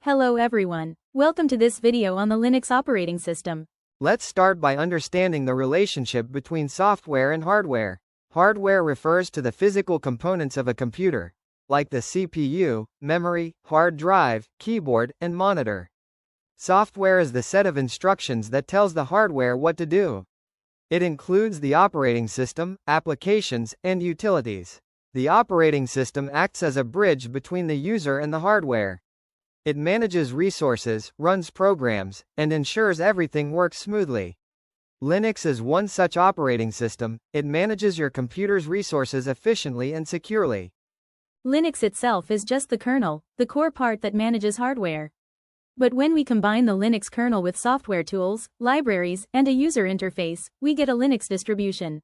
Hello everyone. Welcome to this video on the Linux operating system. Let's start by understanding the relationship between software and hardware. Hardware refers to the physical components of a computer, like the CPU, memory, hard drive, keyboard, and monitor. Software is the set of instructions that tells the hardware what to do. It includes the operating system, applications, and utilities. The operating system acts as a bridge between the user and the hardware. It manages resources, runs programs, and ensures everything works smoothly. Linux is one such operating system. It manages your computer's resources efficiently and securely. Linux itself is just the kernel, the core part that manages hardware. But when we combine the Linux kernel with software tools, libraries, and a user interface, we get a Linux distribution.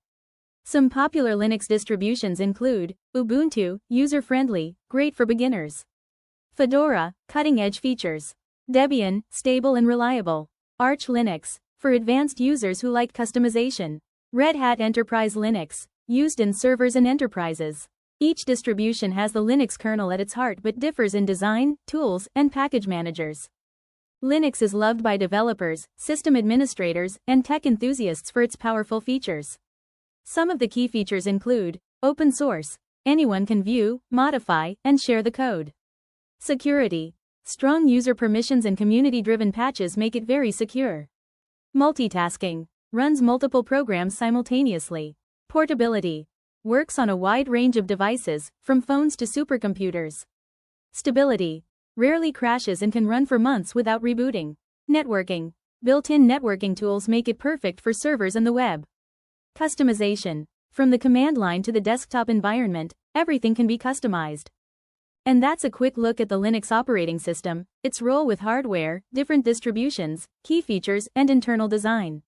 Some popular Linux distributions include Ubuntu, user-friendly, great for beginners; Fedora, cutting-edge features; Debian, stable and reliable; Arch Linux, for advanced users who like customization; Red Hat Enterprise Linux, used in servers and enterprises. Each distribution has the Linux kernel at its heart but differs in design, tools, and package managers. Linux is loved by developers, system administrators, and tech enthusiasts for its powerful features. Some of the key features include open source. Anyone can view, modify, and share the code. Security. Strong user permissions and community-driven patches make it very secure. Multitasking. Runs multiple programs simultaneously. Portability. Works on a wide range of devices, from phones to supercomputers. Stability. Rarely crashes and can run for months without rebooting. Networking. Built-in networking tools make it perfect for servers and the web. Customization. From the command line to the desktop environment, everything can be customized. And that's a quick look at the Linux operating system, its role with hardware, different distributions, key features, and internal design.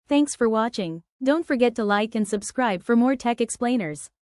Thanks for watching. Don't forget to like and subscribe for more tech explainers.